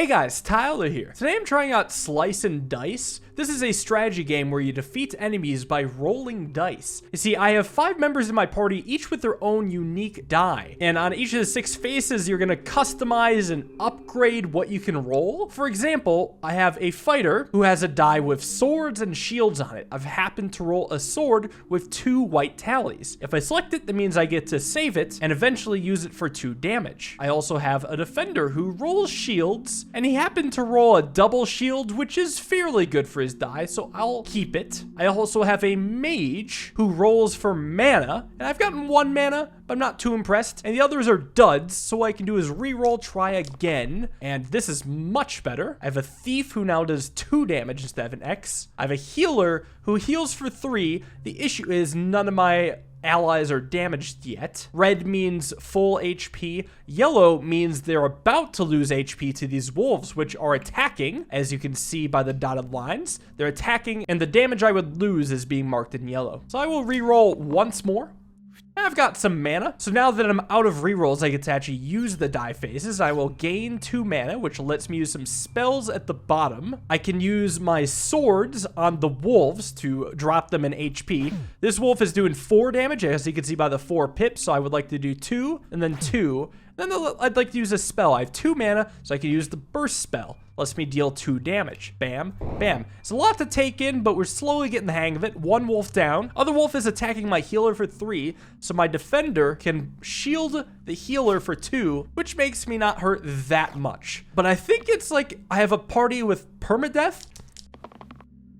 Hey guys, Tyler here. Today I'm trying out Slice and Dice. This is a strategy game where you defeat enemies by rolling dice. You see, I have 5 members in my party, each with their own unique die. And on each of the 6 faces, you're gonna customize and upgrade what you can roll. For example, I have a fighter who has a die with swords and shields on it. I've happened to roll a sword with 2 white tallies. If I select it, that means I get to save it and eventually use it for 2 damage. I also have a defender who rolls shields, and he happened to roll a double shield, which is fairly good for his die, so I'll keep it. I also have a mage who rolls for mana, and I've gotten 1 mana, but I'm not too impressed. And the others are duds, so what I can do is reroll, try again, and this is much better. I have a thief who now does 2 damage instead of an X. I have a healer who heals for 3. The issue is none of my allies are damaged yet. Red means full HP. Yellow means they're about to lose HP to these wolves, which are attacking, as you can see by the dotted lines. They're attacking, and the damage I would lose is being marked in yellow. So I will reroll once more. I've got some mana, so now that I'm out of rerolls, I get to actually use the die phases. I will gain 2 mana, which lets me use some spells at the bottom. I can use my swords on the wolves to drop them in HP. This wolf is doing 4 damage, as you can see by the 4 pips, so I would like to do 2, and then 2. Then I'd like to use a spell. I have 2 mana, so I can use the burst spell. Lets me deal 2 damage. Bam, bam. It's a lot to take in, but we're slowly getting the hang of it. 1 wolf down. Other wolf is attacking my healer for 3, so my defender can shield the healer for 2, which makes me not hurt that much. But I think it's like I have a party with permadeath.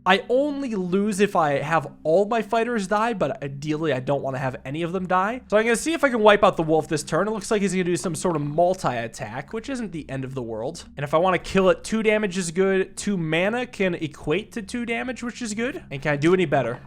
I only lose if I have all my fighters die, but ideally I don't want to have any of them die. So I'm going to see if I can wipe out the wolf this turn. It looks like he's going to do some sort of multi-attack, which isn't the end of the world. And if I want to kill it, 2 damage is good. 2 mana can equate to 2 damage, which is good. And can I do any better?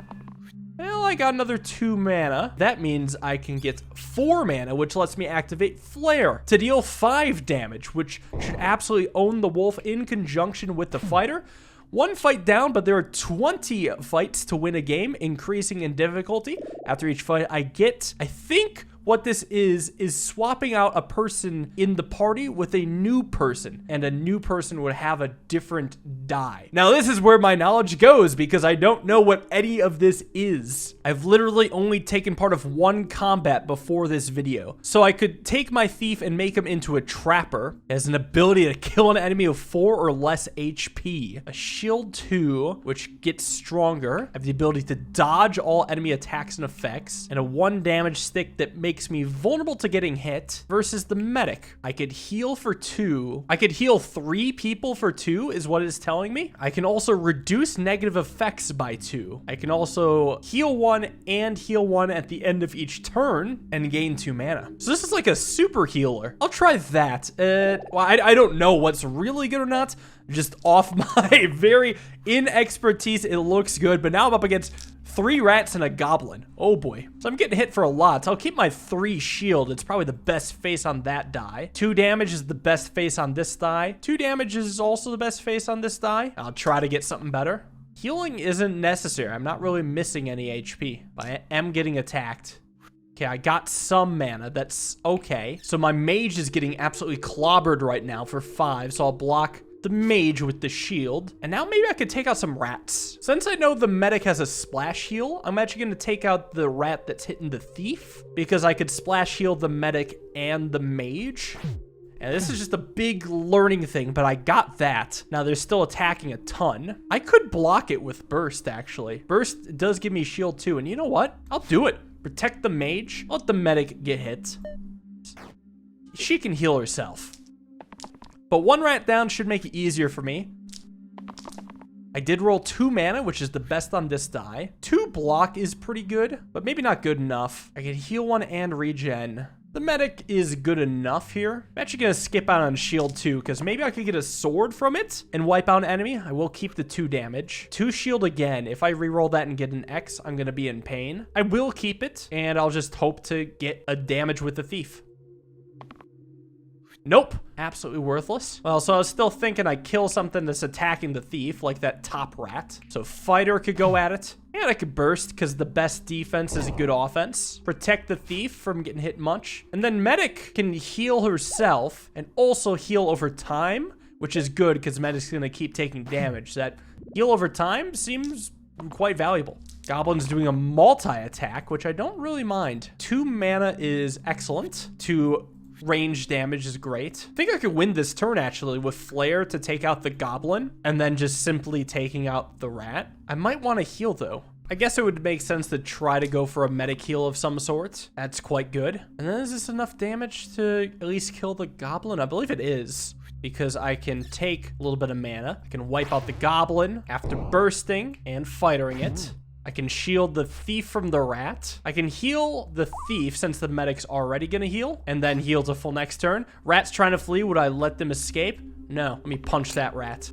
Well, I got another 2 mana. That means I can get 4 mana, which lets me activate Flare to deal 5 damage, which should absolutely own the wolf in conjunction with the fighter. 1 fight down, but there are 20 fights to win a game, increasing in difficulty. After each fight, I think what this is swapping out a person in the party with a new person, and a new person would have a different die. Now, this is where my knowledge goes, because I don't know what any of this is. I've literally only taken part of 1 combat before this video. So I could take my thief and make him into a trapper. It has an ability to kill an enemy with 4 or less HP. A shield 2, which gets stronger. I have the ability to dodge all enemy attacks and effects. And a 1 damage stick that makes me vulnerable to getting hit versus the medic. I could heal for 2. I could heal 3 people for 2 is what it's telling me. I can also reduce negative effects by 2. I can also heal 1 and heal 1 at the end of each turn and gain 2 mana. So this is like a super healer. I'll try that. Well, I don't know what's really good or not. Just off my very inexpertise, it looks good, but now I'm up against 3 rats and a goblin. Oh boy. So I'm getting hit for a lot. So I'll keep my 3 shield. It's probably the best face on that die. 2 damage is the best face on this die. 2 damage is also the best face on this die. I'll try to get something better. Healing isn't necessary. I'm not really missing any HP, but I am getting attacked. Okay, I got some mana. That's okay. So my mage is getting absolutely clobbered right now for 5. So I'll block the mage with the shield. And now maybe I could take out some rats. Since I know the medic has a splash heal, I'm actually going to take out the rat that's hitting the thief, because I could splash heal the medic and the mage. And this is just a big learning thing, but I got that. Now they're still attacking a ton. I could block it with burst, actually. Burst does give me shield too, and you know what? I'll do it. Protect the mage. I'll let the medic get hit. She can heal herself. But 1 rat down should make it easier for me. I did roll 2 mana, which is the best on this die. 2 block is pretty good, but maybe not good enough. I can heal 1 and regen. The medic is good enough here. I'm actually going to skip out on shield 2, because maybe I could get a sword from it and wipe out an enemy. I will keep the 2 damage. 2 shield again. If I reroll that and get an X, I'm going to be in pain. I will keep it, and I'll just hope to get a damage with the thief. Nope. Absolutely worthless. Well, so I was still thinking I'd kill something that's attacking the thief, like that top rat. So fighter could go at it. And I could burst, because the best defense is a good offense. Protect the thief from getting hit much. And then medic can heal herself and also heal over time, which is good because Medic's gonna keep taking damage. That heal over time seems quite valuable. Goblin's doing a multi-attack, which I don't really mind. 2 mana is excellent. 2 range damage is great. I think I could win this turn actually with Flare to take out the Goblin and then just simply taking out the Rat. I might want to heal though. I guess it would make sense to try to go for a medic heal of some sort. That's quite good. And then is this enough damage to at least kill the Goblin? I believe it is, because I can take a little bit of mana. I can wipe out the Goblin after bursting and fightering it. I can shield the Thief from the Rat. I can heal the Thief since the medic's already gonna heal, and then heal to full next turn. Rat's trying to flee. Would I let them escape? No. Let me punch that Rat.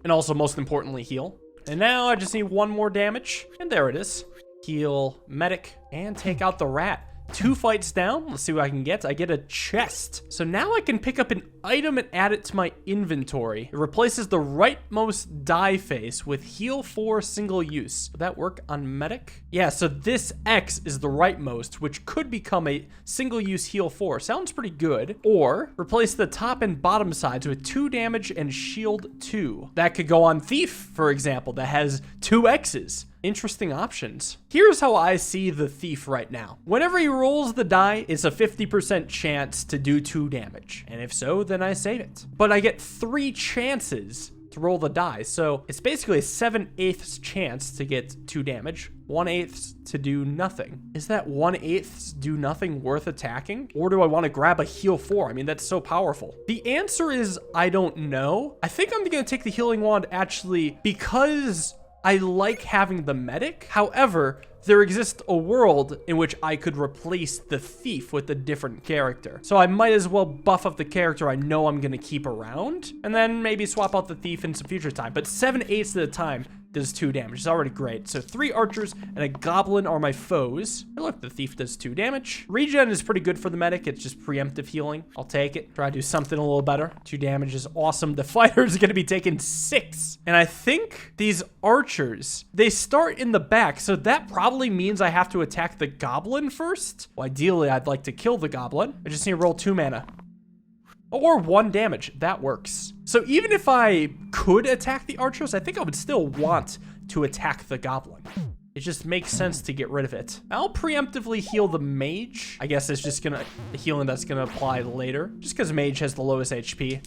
And also, most importantly, heal. And now I just need 1 more damage, and there it is. Heal medic and take out the Rat. 2 fights down. Let's see what I can get. I get a chest. So now I can pick up an item and add it to my inventory. It replaces the rightmost die face with heal 4 single use. Would that work on medic? Yeah, so this X is the rightmost, which could become a single use heal 4. Sounds pretty good. Or replace the top and bottom sides with 2 damage and shield 2. That could go on Thief, for example, that has 2 X's. Interesting options. Here's how I see the Thief right now. Whenever he rolls the die, it's a 50% chance to do 2 damage. And if so, then I save it. But I get 3 chances to roll the die. So it's basically a 7/8 chance to get 2 damage, 1/8 to do nothing. Is that 1/8 do nothing worth attacking? Or do I want to grab a heal 4? I mean, that's so powerful. The answer is, I don't know. I think I'm gonna take the healing wand actually because I like having the medic. However, there exists a world in which I could replace the Thief with a different character. So I might as well buff up the character I know I'm gonna keep around, and then maybe swap out the Thief in some future time. But 7/8 at a time does 2 damage. It's already great. So 3 archers and a Goblin are my foes. Hey, look, the Thief does 2 damage. Regen is pretty good for the medic. It's just preemptive healing. I'll take it. Try to do something a little better. 2 damage is awesome. The fighter's gonna be taking 6. And I think these archers, they start in the back, so that probably means I have to attack the Goblin first. Well, ideally, I'd like to kill the Goblin. I just need to roll 2 mana. Or 1 damage. That works. So even if I could attack the archers, I think I would still want to attack the Goblin. It just makes sense to get rid of it. I'll preemptively heal the mage. I guess it's just the healing that's gonna apply later. Just because mage has the lowest HP.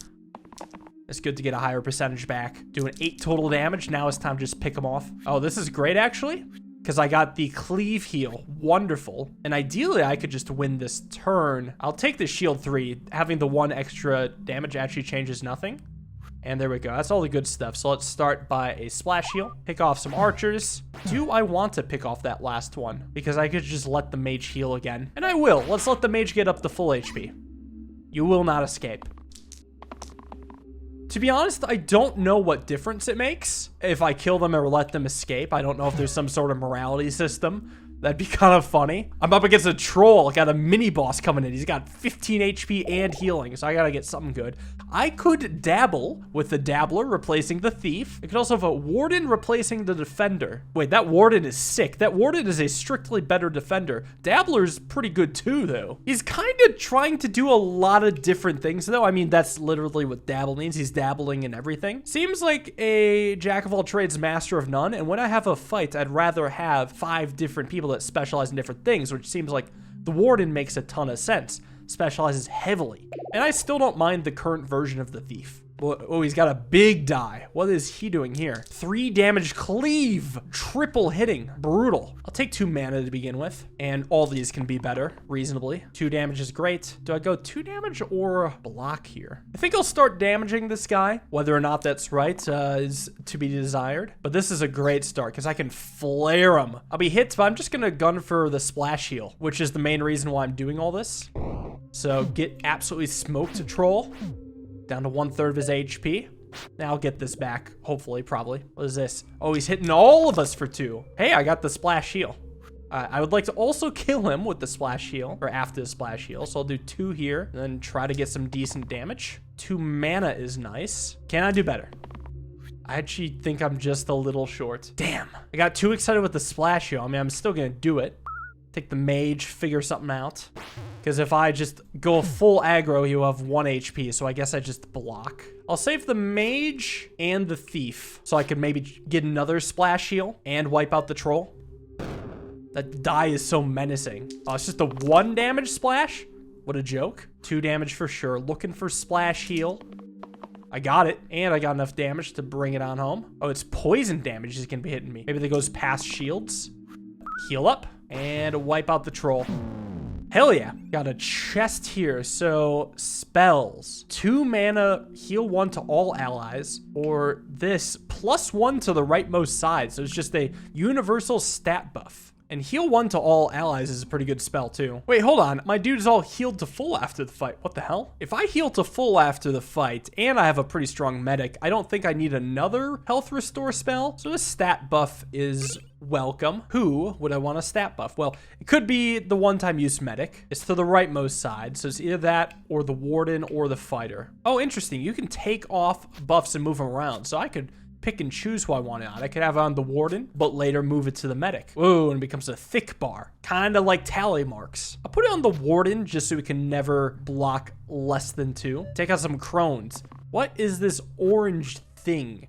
It's good to get a higher percentage back. Doing 8 total damage. Now it's time to just pick them off. Oh, this is great actually, because I got the cleave heal. Wonderful. And ideally, I could just win this turn. I'll take the shield 3. Having the 1 extra damage actually changes nothing. And there we go. That's all the good stuff. So let's start by a splash heal. Pick off some archers. Do I want to pick off that last one? Because I could just let the mage heal again. And I will. Let's let the mage get up to full HP. You will not escape. To be honest, I don't know what difference it makes if I kill them or let them escape. I don't know if there's some sort of morality system. That'd be kind of funny. I'm up against a troll. I got a mini boss coming in. He's got 15 HP and healing, so I gotta get something good. I could dabble with the dabbler replacing the thief. I could also have a warden replacing the defender. Wait, that warden is sick. That warden is a strictly better defender. Dabbler's pretty good too, though. He's kind of trying to do a lot of different things, though. I mean, that's literally what dabble means. He's dabbling in everything. Seems like a jack of all trades, master of none. And when I have a fight, I'd rather have 5 different people that specialize in different things, which seems like the warden makes a ton of sense. Specializes heavily. And I still don't mind the current version of the thief. Oh, he's got a big die. What is he doing here? 3 damage cleave. Triple hitting. Brutal. I'll take 2 mana to begin with. And all these can be better, reasonably. 2 damage is great. Do I go 2 damage or block here? I think I'll start damaging this guy. Whether or not that's right is to be desired. But this is a great start because I can flare him. I'll be hit, but I'm just going to gun for the splash heal, which is the main reason why I'm doing all this. So get absolutely smoked, troll. Down to 1/3 of his HP. Now I'll get this back, hopefully, probably. What is this? Oh, he's hitting all of us for 2. Hey, I got the splash heal. I would like to also kill him with the splash heal, or after the splash heal. So I'll do 2 here, and then try to get some decent damage. 2 mana is nice. Can I do better? I actually think I'm just a little short. Damn. I got too excited with the splash heal. I mean, I'm still gonna do it. Take the mage, figure something out. because if I just go full aggro, he'll have 1 HP, so I guess I just block. I'll save the mage and the thief, so I could maybe get another splash heal and wipe out the troll. That die is so menacing. Oh, it's just a 1 damage splash? What a joke. 2 damage for sure. Looking for splash heal. I got it, and I got enough damage to bring it on home. Oh, it's poison damage is gonna be hitting me. Maybe that goes past shields. Heal up, and wipe out the troll. Hell yeah. Got a chest here. So spells. 2 mana, heal 1 to all allies, or this +1 to the rightmost side. So it's just a universal stat buff. And heal 1 to all allies is a pretty good spell too. Wait, hold on. My dude is all healed to full after the fight. What the hell? If I heal to full after the fight and I have a pretty strong medic, I don't think I need another health restore spell. So this stat buff is welcome. Who would I want a stat buff? Well, it could be the one-time use medic. It's to the rightmost side. So it's either that or the warden or the fighter. Oh, interesting. You can take off buffs and move them around. So I could pick and choose who I want it on. I could have on the warden, but later move it to the medic. Ooh, and it becomes a thick bar. Kind of like tally marks. I'll put it on the warden just so we can never block less than 2. Take out some crones. What is this orange thing?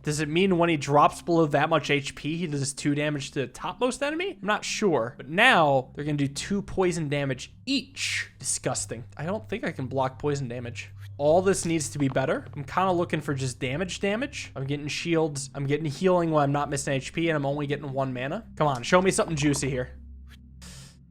Does it mean when he drops below that much HP, he does 2 damage to the topmost enemy? I'm not sure. But now they're gonna do 2 poison damage each. Disgusting. I don't think I can block poison damage. All this needs to be better. I'm kind of looking for just damage. I'm getting shields. I'm getting healing when I'm not missing HP, and I'm only getting 1 mana. Come on, show me something juicy here.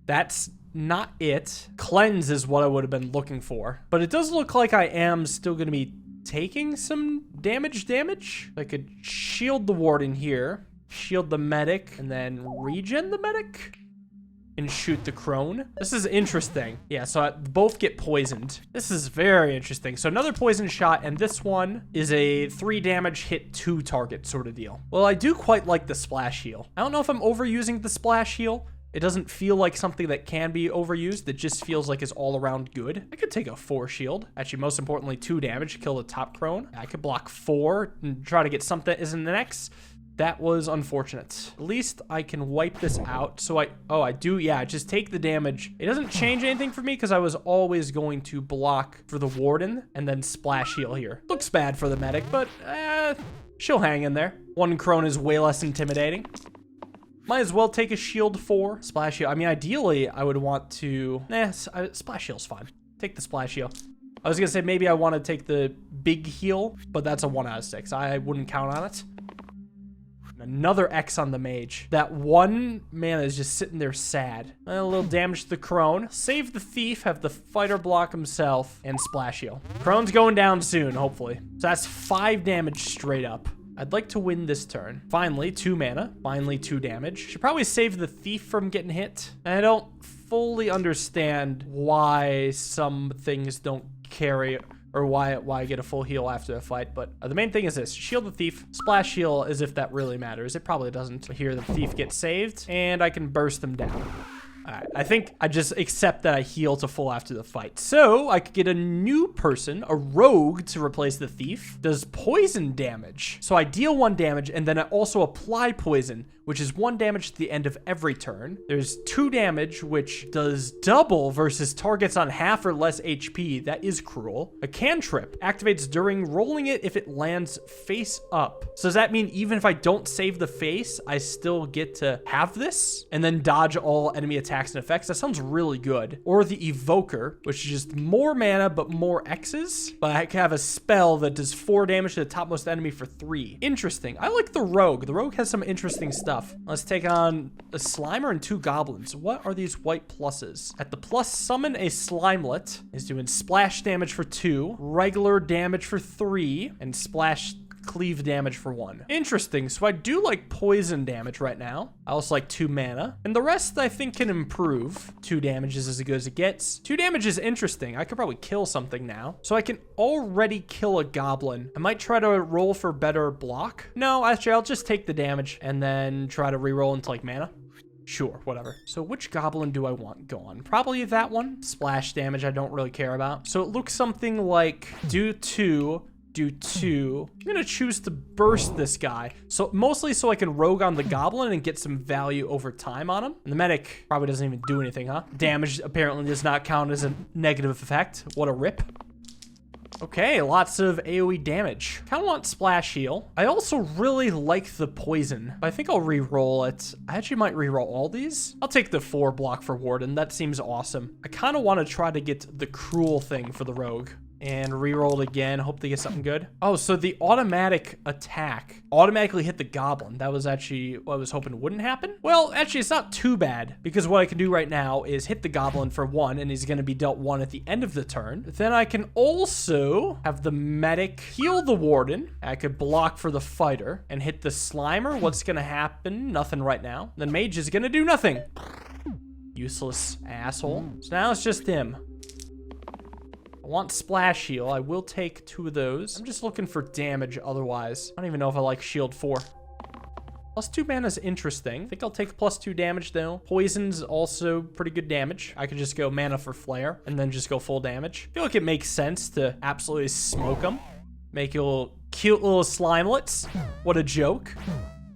That's not it. Cleanse is what I would have been looking for. But it does look like I am still going to be taking some damage. I could shield the warden here, shield the medic, and then regen the medic. And shoot the crone. This is interesting. Yeah, so both get poisoned. This is very interesting. So another poison shot, and this one is a 3 damage hit 2 target sort of deal. Well, I do quite like the splash heal. I don't know if I'm overusing the splash heal. It doesn't feel like something that can be overused. It just feels like it's all around good. I could take a 4 shield. Actually, most importantly, 2 damage, kill the top crone. I could block 4 and try to get something that isn't the next. That was unfortunate. At least I can wipe this out. So I do, yeah, just take the damage. It doesn't change anything for me because I was always going to block for the warden and then splash heal here. Looks bad for the medic, but she'll hang in there. 1 crone is way less intimidating. Might as well take a shield 4. Splash heal. I mean, ideally, I would want to... splash heal's fine. Take the splash heal. I was going to say maybe I want to take the big heal, but that's a 1 out of 6. I wouldn't count on it. Another X on the mage. That 1 mana is just sitting there sad. A little damage to the crone. Save the thief, have the fighter block himself, and splash heal. Crone's going down soon, hopefully. So that's 5 damage straight up. I'd like to win this turn. Finally, 2 mana. Finally, 2 damage. Should probably save the thief from getting hit. And I don't fully understand why some things don't carry... or why I get a full heal after a fight, but the main thing is this. Shield the thief, splash heal as if that really matters. It probably doesn't. Here the thief gets saved, and I can burst them down. All right, I think I just accept that I heal to full after the fight. So I could get a new person, a rogue, to replace the thief. Does poison damage. So I deal 1 damage, and then I also apply poison, which is 1 damage to the end of every turn. There's 2 damage, which does double versus targets on half or less HP. That is cruel. A cantrip activates during rolling it if it lands face up. So does that mean even if I don't save the face, I still get to have this and then dodge all enemy attacks and effects? That sounds really good. Or the evoker, which is just more mana, but more X's. But I can have a spell that does 4 damage to the topmost enemy for 3. Interesting. I like the rogue. The rogue has some interesting stuff. Let's take on a Slimer and 2 goblins. What are these white pluses? At the plus, summon a Slimelet. Is doing splash damage for 2, regular damage for 3, and splash cleave damage for 1. Interesting. So I do like poison damage right now. I also like 2 mana. And the rest I think can improve. 2 damage is as good as it gets. 2 damage is interesting. I could probably kill something now. So I can already kill a goblin. I might try to roll for better block. No, actually, I'll just take the damage and then try to reroll into like mana. Sure, whatever. So which goblin do I want going? Probably that one. Splash damage I don't really care about. So it looks something like do 2, do 2. I'm gonna choose to burst this guy. So mostly so I can rogue on the goblin and get some value over time on him. And the medic probably doesn't even do anything, huh? Damage apparently does not count as a negative effect. What a rip. Okay, lots of AoE damage. Kind of want splash heal. I also really like the poison, but I think I'll re-roll it. I actually might re-roll all these. I'll take the 4 block for Warden. That seems awesome. I kind of want to try to get the cruel thing for the rogue. And re-roll it again. Hope to get something good. Oh, so the automatic attack automatically hit the goblin. That was actually what I was hoping wouldn't happen. Well, actually, it's not too bad because what I can do right now is hit the goblin for 1 and he's going to be dealt 1 at the end of the turn. Then I can also have the medic heal the warden. I could block for the fighter and hit the slimer. What's going to happen? Nothing right now. The mage is going to do nothing. Useless asshole. So now it's just him. I want splash heal. I will take 2 of those. I'm just looking for damage otherwise. I don't even know if I like shield 4. Plus 2 mana is interesting. I think I'll take plus 2 damage though. Poison's also pretty good damage. I could just go mana for flare and then just go full damage. I feel like it makes sense to absolutely smoke them. Make you little cute little slimelets. What a joke.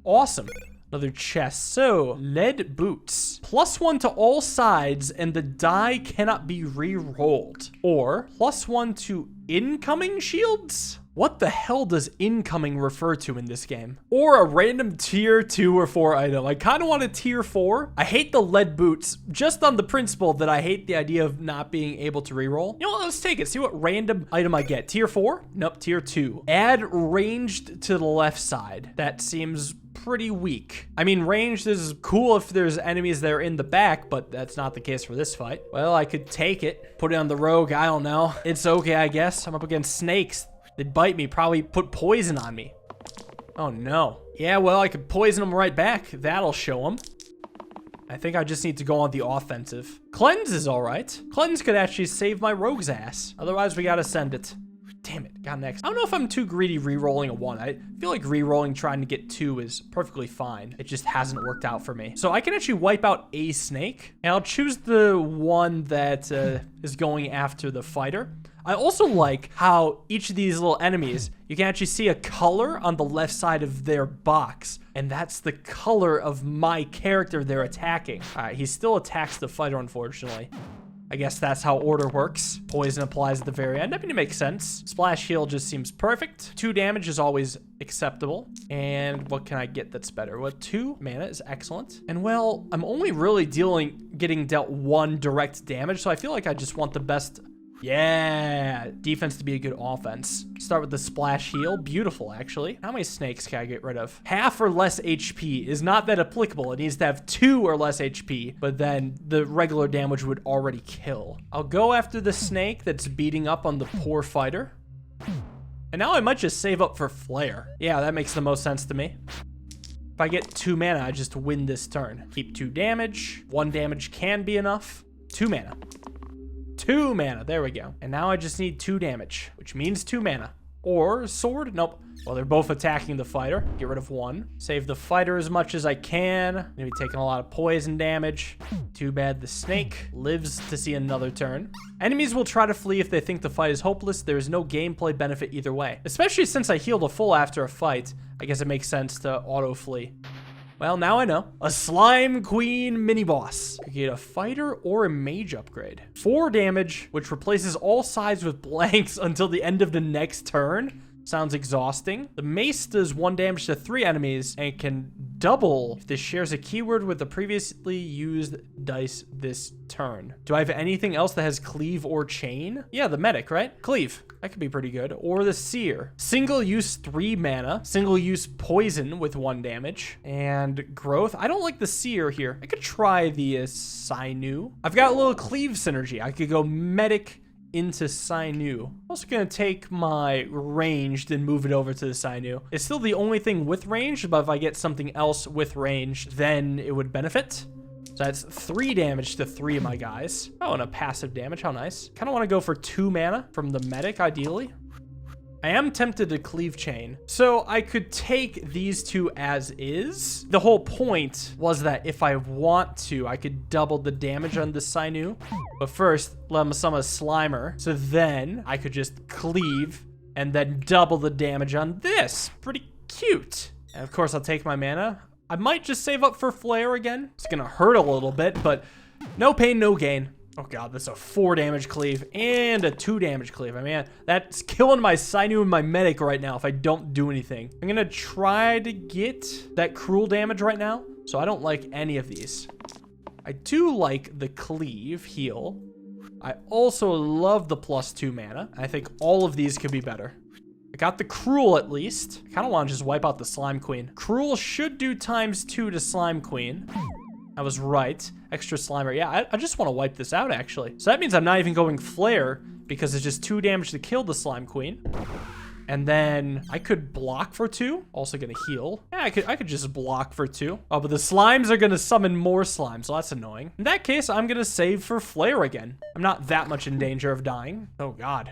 Awesome. Another chest. So, lead boots. +1 to all sides, and the die cannot be re-rolled. Or, +1 to incoming shields? What the hell does incoming refer to in this game? Or a random tier 2 or 4 item. I kind of want a tier 4. I hate the lead boots, just on the principle that I hate the idea of not being able to reroll. You know what, let's take it. See what random item I get. Tier 4? Nope, tier 2. Add ranged to the left side. That seems pretty weak. I mean, ranged is cool if there's enemies that are in the back, but that's not the case for this fight. Well, I could take it, put it on the rogue, I don't know. It's okay, I guess. I'm up against snakes. They'd bite me, probably put poison on me. Oh no. Yeah, well, I could poison them right back. That'll show them. I think I just need to go on the offensive. Cleanse is all right. Cleanse could actually save my rogue's ass. Otherwise, we gotta send it. Damn it, got next. I don't know if I'm too greedy re-rolling a 1. I feel like re-rolling trying to get 2 is perfectly fine. It just hasn't worked out for me. So I can actually wipe out a snake, and I'll choose the one that is going after the fighter. I also like how each of these little enemies, you can actually see a color on the left side of their box, and that's the color of my character they're attacking. All right, he still attacks the fighter, unfortunately. I guess that's how order works. Poison applies at the very end. I mean, it makes sense. Splash heal just seems perfect. 2 damage is always acceptable. And what can I get that's better? Well, 2 mana is excellent. And well, I'm only really getting dealt 1 direct damage, so I feel like I just want the best. Yeah, defense to be a good offense. Start with the splash heal. Beautiful, actually. How many snakes can I get rid of? Half or less HP is not that applicable. It needs to have 2 or less HP, but then the regular damage would already kill. I'll go after the snake that's beating up on the poor fighter. And now I might just save up for flare. Yeah, that makes the most sense to me. If I get 2 mana, I just win this turn. Keep 2 damage. 1 damage can be enough. 2 mana. 2 mana, there we go. And now I just need 2 damage, which means 2 mana. Or sword, nope. Well, they're both attacking the fighter. Get rid of 1. Save the fighter as much as I can. Maybe taking a lot of poison damage. Too bad the snake lives to see another turn. Enemies will try to flee if they think the fight is hopeless. There is no gameplay benefit either way. Especially since I healed a full after a fight. I guess it makes sense to auto flee. Well, now I know. A Slime Queen mini-boss. You get a fighter or a mage upgrade. 4 damage, which replaces all sides with blanks until the end of the next turn. Sounds exhausting. The mace does 1 damage to 3 enemies and can double if this shares a keyword with the previously used dice this turn. Do I have anything else that has cleave or chain? Yeah, the medic, right? Cleave. That could be pretty good. Or the seer. Single use 3 mana. Single use poison with 1 damage. And growth. I don't like the seer here. I could try the sinew. I've got a little cleave synergy. I could go medic into sinew. I'm also gonna take my ranged and move it over to the sinew. It's still the only thing with ranged, but if I get something else with ranged, then it would benefit. So that's 3 damage to 3 of my guys. Oh, and a passive damage, how nice. Kind of want to go for 2 mana from the medic, ideally. I am tempted to cleave chain. So I could take these 2 as is. The whole point was that if I want to, I could double the damage on the sinew. But first, let me summon a slimer. So then I could just cleave and then double the damage on this. Pretty cute. And of course, I'll take my mana. I might just save up for Flare again. It's gonna hurt a little bit, but no pain, no gain. Oh god, that's a 4 damage cleave and a 2 damage cleave. I mean, that's killing my Sinew and my medic right now if I don't do anything. I'm gonna try to get that cruel damage right now, so I don't like any of these. I do like the cleave heal. I also love the +2 mana. I think all of these could be better. I got the cruel at least. I kind of want to just wipe out the Slime Queen. Cruel should do ×2 to Slime Queen. I was right. Extra Slimer. Yeah, I just want to wipe this out, actually. So that means I'm not even going Flare, because it's just 2 damage to kill the Slime Queen. And then I could block for 2. Also gonna heal. Yeah, I could just block for 2. Oh, but the slimes are gonna summon more slimes, so that's annoying. In that case, I'm gonna save for Flare again. I'm not that much in danger of dying. Oh, God.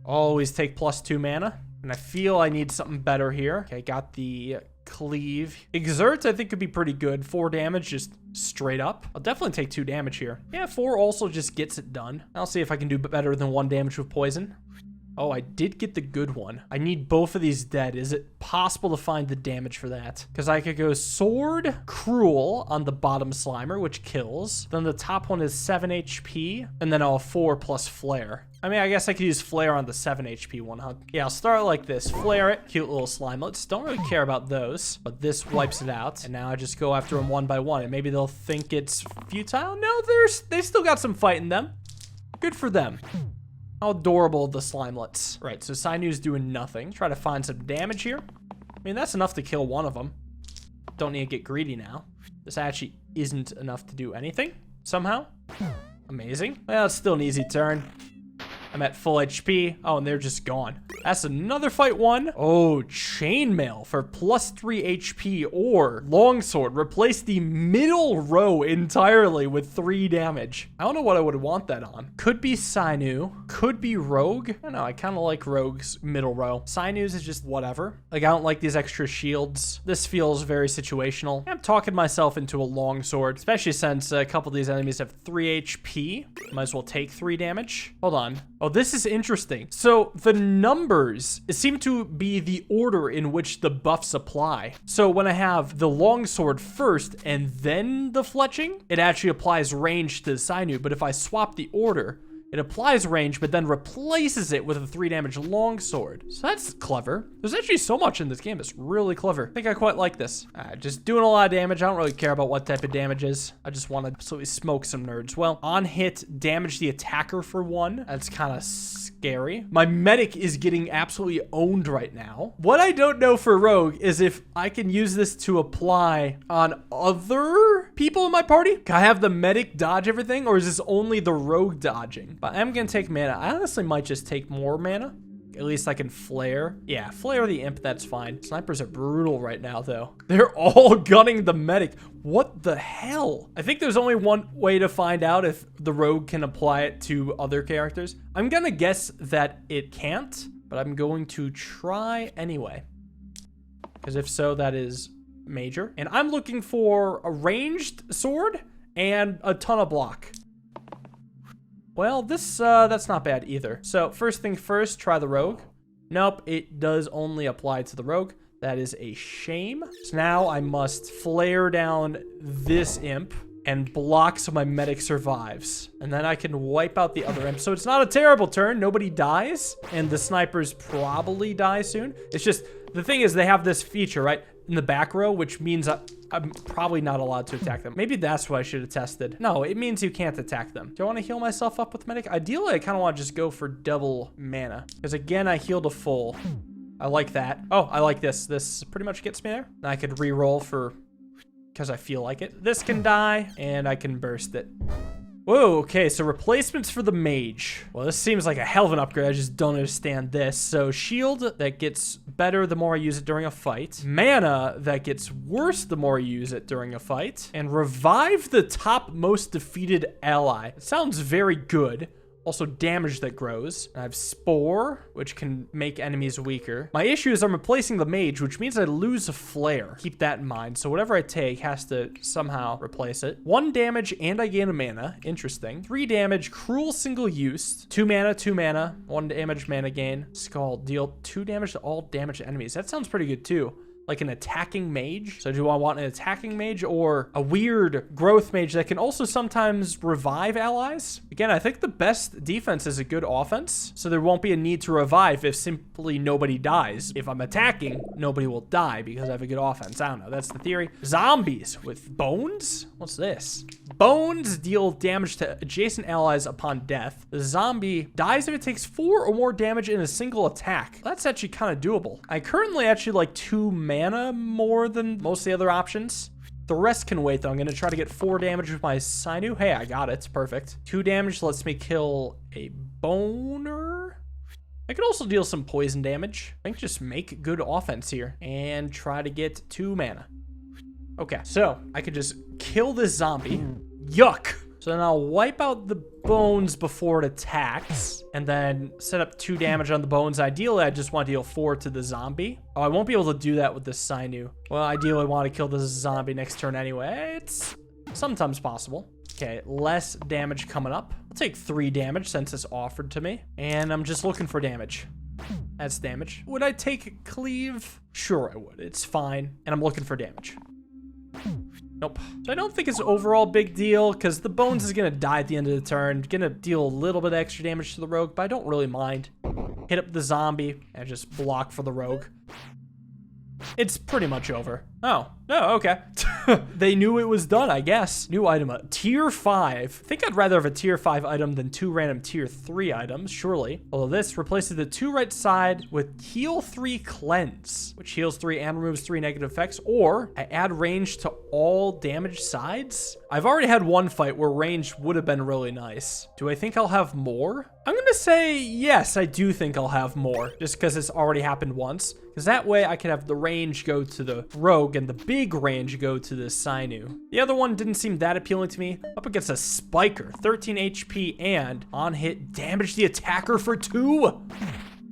Always take +2 mana. And I feel I need something better here. Okay, got the cleave. Exert, I think, could be pretty good. 4 damage, just straight up. I'll definitely take 2 damage here. Yeah, 4 also just gets it done. I'll see if I can do better than 1 damage with poison. Oh, I did get the good one. I need both of these dead. Is it possible to find the damage for that? Because I could go Sword, Cruel on the bottom Slimer, which kills. Then the top one is 7 HP, and then I'll 4 plus Flare. I mean, I guess I could use Flare on the 7 HP one, huh? Yeah, I'll start like this. Flare it. Cute little Slimelets. Don't really care about those, but this wipes it out. And now I just go after them one by one, and maybe they'll think it's futile. No, they still got some fight in them. Good for them. How adorable, the Slimelets. Right, so Sinew's doing nothing. Try to find some damage here. I mean, that's enough to kill one of them. Don't need to get greedy now. This actually isn't enough to do anything, somehow. Amazing. Well, it's still an easy turn. I'm at full HP. Oh, and they're just gone. That's another fight one. Oh, chainmail for +3 HP or longsword. Replace the middle row entirely with 3 damage. I don't know what I would want that on. Could be Sinew. Could be Rogue. I don't know. I kind of like Rogue's middle row. Sinew's is just whatever. Like, I don't like these extra shields. This feels very situational. I'm talking myself into a longsword, especially since a couple of these enemies have 3 HP. Might as well take 3 damage. Hold on. Oh, this is interesting. So the numbers seem to be the order in which the buffs apply. So when I have the longsword first and then the fletching, it actually applies range to the Sinew. But if I swap the order, it applies range, but then replaces it with a 3 damage longsword. So that's clever. There's actually so much in this game. It's really clever. I think I quite like this. Just doing a lot of damage. I don't really care about what type of damage is. I just want to absolutely smoke some nerds. Well, on hit, damage the attacker for 1. That's kind of scary. My medic is getting absolutely owned right now. What I don't know for Rogue is if I can use this to apply on other people in my party. Can I have the medic dodge everything, or is this only the Rogue dodging? But I'm gonna take mana. I honestly might just take more mana. At least I can flare. Yeah, flare the imp, that's fine. Snipers are brutal right now, though. They're all gunning the medic. What the hell? I think there's only one way to find out if the rogue can apply it to other characters. I'm gonna guess that it can't, but I'm going to try anyway. Because if so, that is major. And I'm looking for a ranged sword and a ton of block. Well, that's not bad either. So first thing first, try the rogue. Nope, it does only apply to the rogue. That is a shame. So now I must flare down this imp and block so my medic survives. And then I can wipe out the other imp. So it's not a terrible turn. Nobody dies. And the snipers probably die soon. It's just, the thing is they have this feature, right? In the back row, which means I'm probably not allowed to attack them. Maybe that's what I should have tested. No, it means you can't attack them. Do I want to heal myself up with medic? Ideally, I kind of want to just go for double mana. Because again, I healed a full. I like that. Oh, I like this. This pretty much gets me there. And I could re-roll for, because I feel like it. This can die, and I can burst it. Whoa, okay, so replacements for the mage. Well, this seems like a hell of an upgrade. I just don't understand this. So shield that gets better the more I use it during a fight. Mana that gets worse the more I use it during a fight. And revive the top most defeated ally. It sounds very good. Also damage that grows. I have Spore, which can make enemies weaker. My issue is I'm replacing the mage, which means I lose a flare. Keep that in mind. So whatever I take has to somehow replace it. 1 damage and I gain a mana. Interesting. 3 damage, cruel single use. 2 mana, 2 mana. 1 damage, mana gain. Skull, deal 2 damage to all damaged enemies. That sounds pretty good too. Like an attacking mage. So do I want an attacking mage or a weird growth mage that can also sometimes revive allies? Again, I think the best defense is a good offense. So there won't be a need to revive if simply nobody dies. If I'm attacking, nobody will die because I have a good offense. I don't know. That's the theory. Zombies with bones? What's this? Bones deal damage to adjacent allies upon death. The zombie dies if it takes 4 or more damage in a single attack. That's actually kind of doable. I currently actually like 2 mana more than most of the other options. The rest can wait though. I'm gonna try to get 4 damage with my Sinew. Hey, I got it. Perfect. 2 damage lets me kill a boner. I could also deal some poison damage. I think just make good offense here and try to get 2 mana. Okay, so I could just kill this zombie. Yuck. So then I'll wipe out the bones before it attacks and then set up 2 damage on the bones. Ideally, I just want to deal 4 to the zombie. Oh, I won't be able to do that with this Sinew. Well, ideally, I want to kill this zombie next turn anyway. It's sometimes possible. Okay, less damage coming up. I'll take 3 damage since it's offered to me. And I'm just looking for damage. That's damage. Would I take cleave? Sure, I would. It's fine. And I'm looking for damage. Nope. So I don't think it's overall big deal because the bones is going to die at the end of the turn. Going to deal a little bit of extra damage to the rogue, but I don't really mind. Hit up the zombie and just block for the rogue. It's pretty much over. Oh, okay. They knew it was done, I guess. New item, tier 5. I think I'd rather have a tier 5 item than 2 random tier 3 items, surely. Although this replaces the 2 right side with heal 3 cleanse, which heals 3 and removes 3 negative effects, or I add range to all damaged sides. I've already had one fight where range would have been really nice. Do I think I'll have more? I'm gonna say yes, I do think I'll have more, just because it's already happened once. Because that way I could have the range go to the rogue and the big range go to the Sinew. The other one didn't seem that appealing to me. Up against a Spiker, 13 HP and on hit damage the attacker for 2.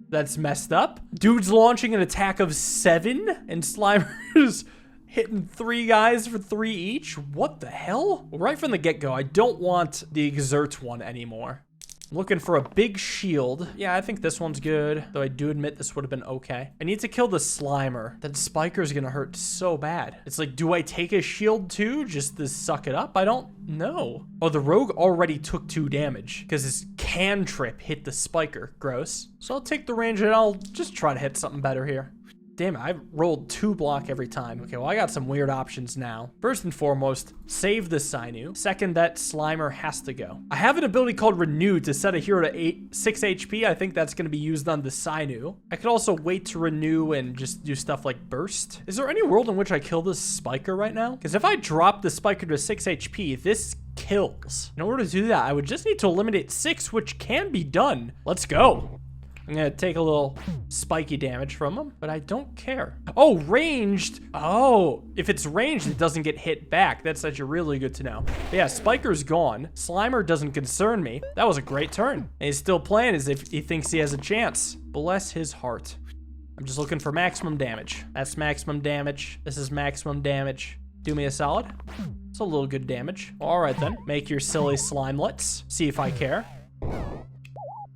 That's messed up. Dude's launching an attack of 7 and Slimer's hitting 3 guys for 3 each. What the hell? Well, right from the get-go, I don't want the Exert one anymore. Looking for a big shield. Yeah, I think this one's good, though I do admit this would have been okay. I need to kill the Slimer. That Spiker's gonna hurt so bad. It's like, do I take a shield too, just to suck it up? I don't know. Oh, the rogue already took 2 damage because his cantrip hit the Spiker. Gross. So I'll take the range and I'll just try to hit something better here. Damn it, I rolled 2 block every time. Okay, well, I got some weird options now. First and foremost, save the Sinew. Second, that Slimer has to go. I have an ability called Renew to set a hero to 6 HP. I think that's going to be used on the Sinew. I could also wait to renew and just do stuff like Burst. Is there any world in which I kill this Spiker right now? Because if I drop the Spiker to 6 HP, this kills. In order to do that, I would just need to eliminate 6, which can be done. Let's go. I'm gonna take a little spiky damage from him, but I don't care. Oh, ranged. Oh, if it's ranged, it doesn't get hit back. That's actually really good to know. But yeah, Spiker's gone. Slimer doesn't concern me. That was a great turn. And he's still playing as if he thinks he has a chance. Bless his heart. I'm just looking for maximum damage. That's maximum damage. This is maximum damage. Do me a solid. It's a little good damage. All right then, make your silly slimelets. See if I care.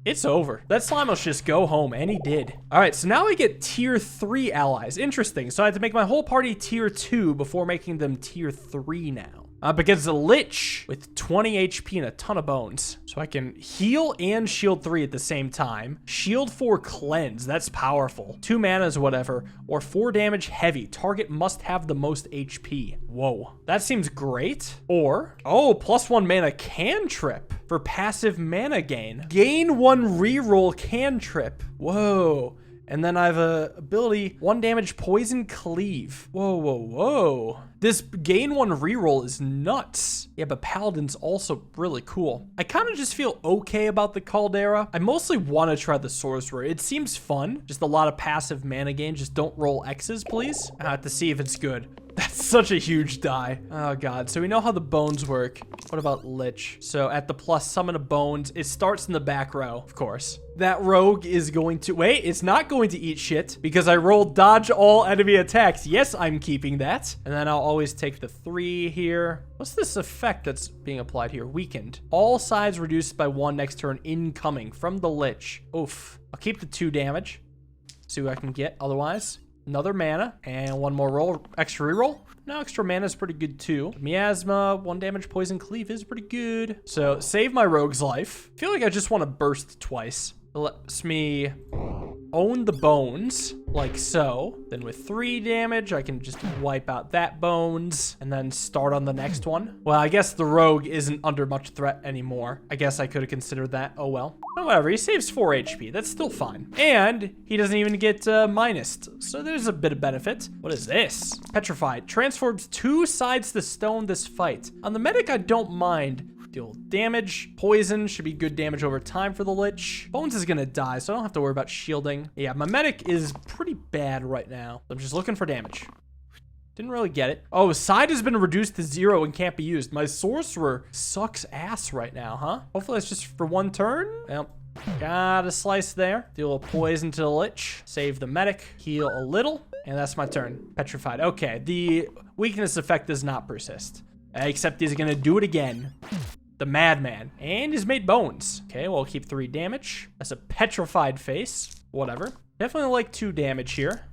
It's over. That slime must just go home, and he did. All right, so now I get tier 3 allies. Interesting. So I had to make my whole party tier 2 before making them tier 3 now. Up against a Lich with 20 HP and a ton of bones. So I can heal and shield 3 at the same time. Shield 4 cleanse, that's powerful. 2 manas, whatever, or 4 damage heavy. Target must have the most HP. Whoa, that seems great. Or, oh, +1 mana cantrip for passive mana gain. Gain 1 reroll cantrip. Whoa. And then I have a ability, 1 damage poison cleave. Whoa, whoa, whoa. This gain 1 reroll is nuts. Yeah, but Paladin's also really cool. I kind of just feel okay about the Caldera. I mostly want to try the Sorcerer. It seems fun. Just a lot of passive mana gain. Just don't roll X's, please. I have to see if it's good. That's such a huge die. Oh god. So we know how the bones work. What about Lich? So at the plus summon of bones, it starts in the back row, of course. That rogue is going to, wait, it's not going to eat shit because I rolled dodge all enemy attacks. Yes, I'm keeping that. And then I'll always take the 3 here. What's this effect that's being applied here? Weakened. All sides reduced by 1 next turn incoming from the Lich. Oof. I'll keep the 2 damage. See what I can get otherwise. Another mana and 1 more roll, extra reroll. No, extra mana is pretty good too. Miasma, 1 damage poison cleave is pretty good. So save my rogue's life. I feel like I just want to burst twice. It lets me own the bones like so. Then with 3 damage, I can just wipe out that bones and then start on the next one. Well, I guess the rogue isn't under much threat anymore. I guess I could have considered that. Oh well. Oh, whatever, he saves 4 HP. That's still fine. And he doesn't even get minused. So there's a bit of benefit. What is this? Petrified. Transforms 2 sides to stone this fight. On the medic, I don't mind. Deal damage. Poison should be good damage over time for the Lich. Bones is gonna die, so I don't have to worry about shielding. Yeah, my medic is pretty bad right now. I'm just looking for damage. Didn't really get it. Oh, side has been reduced to 0 and can't be used. My sorcerer sucks ass right now, huh? Hopefully it's just for 1 turn. Well, got a slice there. Deal a poison to the Lich. Save the medic. Heal a little. And that's my turn. Petrified. Okay, the weakness effect does not persist. Except he's gonna do it again. The madman. And he's made bones. Okay, well, I'll keep 3 damage. That's a petrified face. Whatever. Definitely like 2 damage here.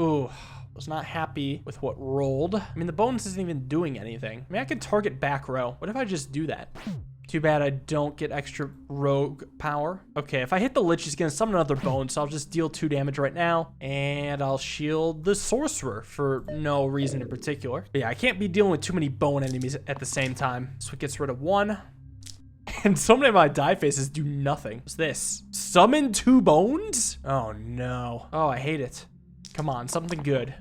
Ooh. Was not happy with what rolled. I mean, the bones isn't even doing anything. I mean, I could target back row. What if I just do that? Too bad I don't get extra rogue power. Okay, if I hit the Lich, he's gonna summon another bone, so I'll just deal 2 damage right now. And I'll shield the sorcerer for no reason in particular. But yeah, I can't be dealing with too many bone enemies at the same time. So it gets rid of 1. And so many of my die faces do nothing. What's this? Summon 2 bones? Oh no. Oh, I hate it. Come on, something good.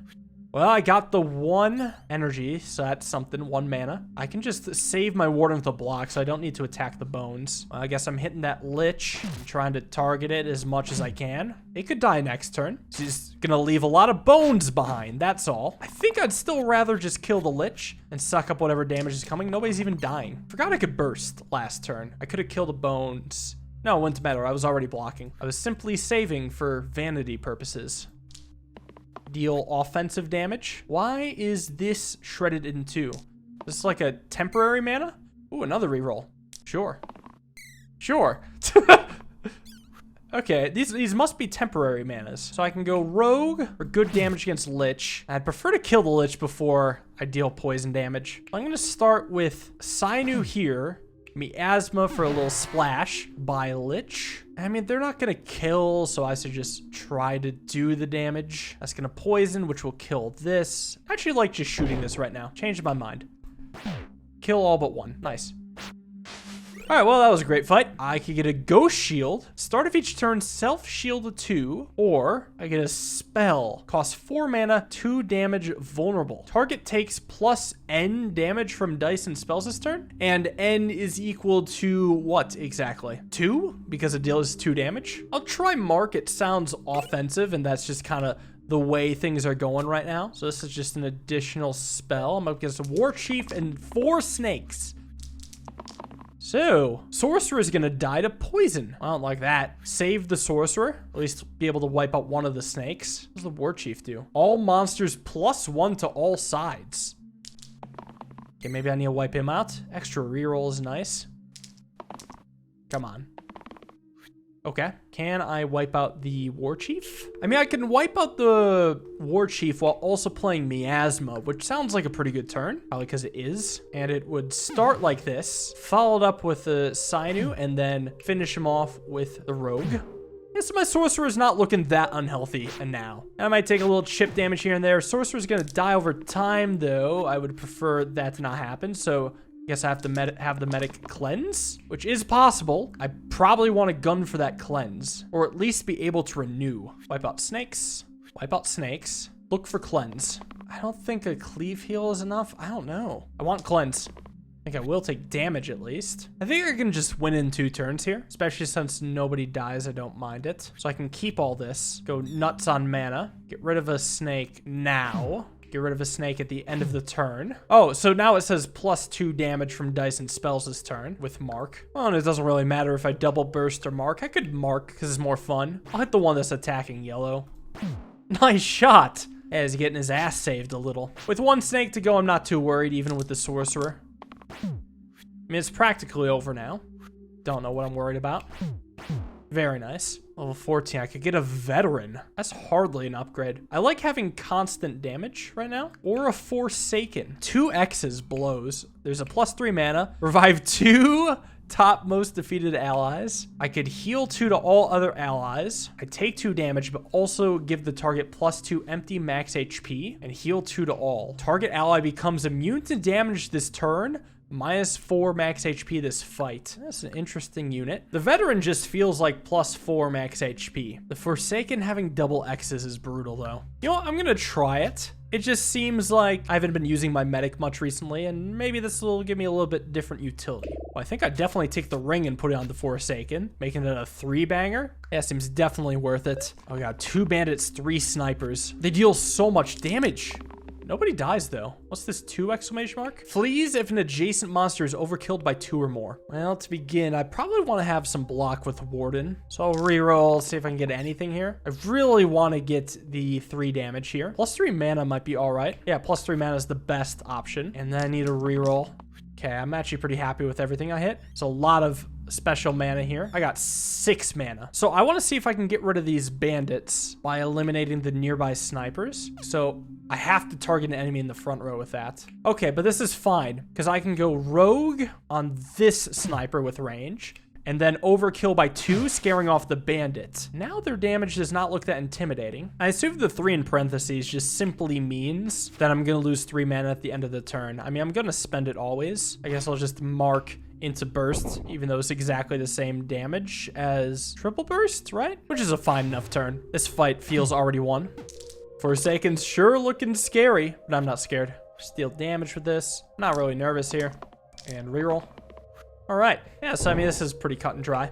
Well, I got the 1 energy, so that's something, 1 mana. I can just save my warden with a block, so I don't need to attack the bones. Well, I guess I'm hitting that Lich, I'm trying to target it as much as I can. It could die next turn. She's gonna leave a lot of bones behind, that's all. I think I'd still rather just kill the Lich and suck up whatever damage is coming. Nobody's even dying. Forgot I could burst last turn. I could have killed the bones. No, it wouldn't matter, I was already blocking. I was simply saving for vanity purposes. Deal offensive damage. Why is this shredded in 2? This is like a temporary mana? Ooh, another reroll. Sure. Sure. Okay, these must be temporary manas. So I can go rogue for good damage against Lich. I'd prefer to kill the Lich before I deal poison damage. I'm gonna start with Sinew here. Miasma for a little splash by Lich. I mean, they're not gonna kill, so I should just try to do the damage. That's gonna poison, which will kill this. I actually like just shooting this right now. Changed my mind. Kill all but 1. Nice. All right, well, that was a great fight. I could get a ghost shield. Start of each turn, self-shield a 2, or I get a spell. Costs 4 mana, 2 damage, vulnerable. Target takes plus N damage from dice and spells this turn, and N is equal to what exactly? 2? Because it deals 2 damage. I'll try Mark. It sounds offensive, and that's just kind of the way things are going right now. So this is just an additional spell. I'm up against a Warchief and 4 snakes. So, Sorcerer is gonna die to poison. I don't like that. Save the Sorcerer. At least be able to wipe out 1 of the snakes. What does the Warchief do? All monsters plus 1 to all sides. Okay, maybe I need to wipe him out. Extra reroll is nice. Come on. Okay. Can I wipe out the Warchief? I mean, I can wipe out the Warchief while also playing Miasma, which sounds like a pretty good turn, probably because it is. And it would start like this, followed up with the Sinew, and then finish him off with the Rogue. Yeah, so my Sorcerer is not looking that unhealthy and now. I might take a little chip damage here and there. Sorcerer's gonna die over time, though. I would prefer that to not happen, so I guess I have to have the medic cleanse, which is possible. I probably want a gun for that cleanse, or at least be able to renew. Wipe out snakes. Wipe out snakes. Look for cleanse. I don't think a cleave heal is enough. I don't know. I want cleanse. I think I will take damage at least. I think I can just win in 2 turns here, especially since nobody dies. I don't mind it. So I can keep all this, go nuts on mana, get rid of a snake now. Get rid of a snake at the end of the turn. Oh, so now it says +2 damage from dice and spells this turn with mark. Well, and it doesn't really matter if I double burst or mark. I could mark because it's more fun. I'll hit the one that's attacking yellow. Nice shot. Yeah, he's getting his ass saved a little. With one snake to go, I'm not too worried, even with the sorcerer. I mean, it's practically over now. Don't know what I'm worried about. Very nice. Level 14, I could get a veteran. That's hardly an upgrade. I like having constant damage right now. Or a Forsaken. 2 X's blows. There's a +3 mana. Revive 2 top most defeated allies. I could heal 2 to all other allies. I take 2 damage, but also give the target +2 empty max HP and heal 2 to all. Target ally becomes immune to damage this turn, -4 max HP this fight. That's an interesting unit. The veteran just feels like +4 max HP. The Forsaken having double X's is brutal though. You know what? I'm gonna try it. It just seems like I haven't been using my medic much recently, and maybe this will give me a little bit different utility. Well, I think I'd definitely take the ring and put it on the Forsaken, making it a 3-banger. Yeah, seems definitely worth it. Oh god, 2 bandits, 3 snipers. They deal so much damage. Nobody dies though. What's this 2 exclamation mark? Flees if an adjacent monster is overkilled by 2 or more. Well, to begin, I probably want to have some block with Warden. So I'll reroll, see if I can get anything here. I really want to get the 3 damage here. +3 mana might be all right. Yeah, +3 mana is the best option. And then I need a reroll. Okay, I'm actually pretty happy with everything I hit. It's a lot of special mana here. I got 6 mana. So I want to see if I can get rid of these bandits by eliminating the nearby snipers. So I have to target an enemy in the front row with that. Okay, but this is fine because I can go rogue on this sniper with range and then overkill by 2, scaring off the bandit. Now their damage does not look that intimidating. I assume the 3 in parentheses just simply means that I'm gonna lose 3 mana at the end of the turn. I mean, I'm gonna spend it always. I guess I'll just mark into burst, even though it's exactly the same damage as triple burst, right? Which is a fine enough turn. This fight feels already won. Forsaken's sure looking scary, but I'm not scared. Steal damage with this. Not really nervous here. And reroll. All right. Yeah, so I mean, this is pretty cut and dry.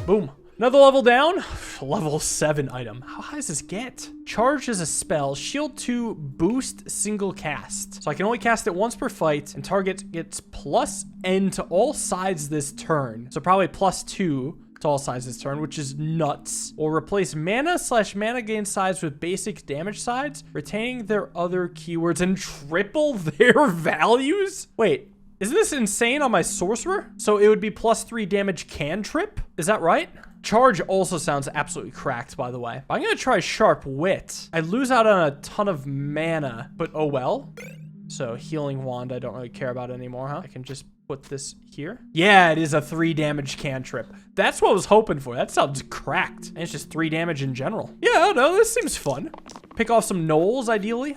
Boom. Another level down. Level 7 item. How high does this get? Charge is a spell. Shield 2 boost single cast. So I can only cast it once per fight, and target gets +N to all sides this turn. So probably +2 to all sides this turn, which is nuts. Or replace mana/mana gain sides with basic damage sides, retaining their other keywords and triple their values? Wait. Isn't this insane on my sorcerer? So it would be +3 damage cantrip? Is that right? Charge also sounds absolutely cracked, by the way. I'm gonna try sharp wit. I lose out on a ton of mana, but oh well. So healing wand, I don't really care about anymore, huh? I can just put this here. Yeah, it is a 3 damage cantrip. That's what I was hoping for. That sounds cracked. And it's just 3 damage in general. Yeah, no, this seems fun. Pick off some Knolls, ideally.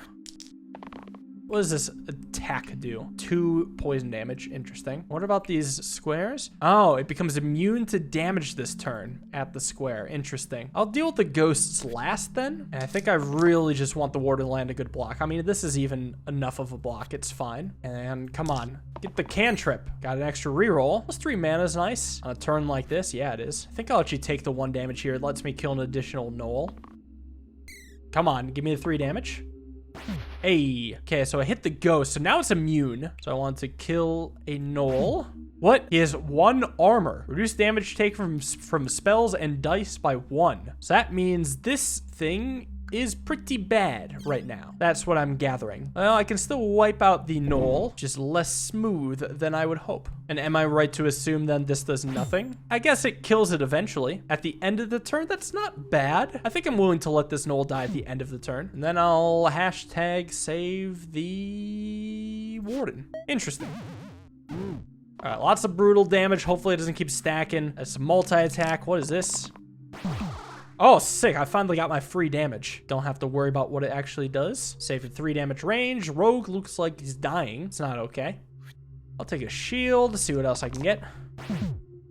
What does this attack do? 2 poison damage. Interesting. What about these squares? Oh, it becomes immune to damage this turn at the square. Interesting. I'll deal with the ghosts last then. And I think I really just want the Warden to land a good block. I mean, this is even enough of a block. It's fine. And come on. Get the cantrip. Got an extra reroll. +3 mana is nice. On a turn like this, yeah, it is. I think I'll actually take the 1 damage here. It lets me kill an additional Knoll. Come on, give me the 3 damage. Hey, okay, so I hit the ghost, so now it's immune. So I want to kill a Knoll. What? He has 1 armor. Reduce damage taken from spells and dice by 1. So that means this thing is pretty bad right now. That's what I'm gathering. Well, I can still wipe out the Knoll, just less smooth than I would hope. And am I right to assume then this does nothing? I guess it kills it eventually. At the end of the turn, that's not bad. I think I'm willing to let this Knoll die at the end of the turn. And then I'll hashtag save the Warden. Interesting. All right, lots of brutal damage. Hopefully it doesn't keep stacking. It's a multi-attack. What is this? Oh, sick. I finally got my free damage. Don't have to worry about what it actually does. Save at 3 damage range. Rogue looks like he's dying. It's not okay. I'll take a shield to see what else I can get.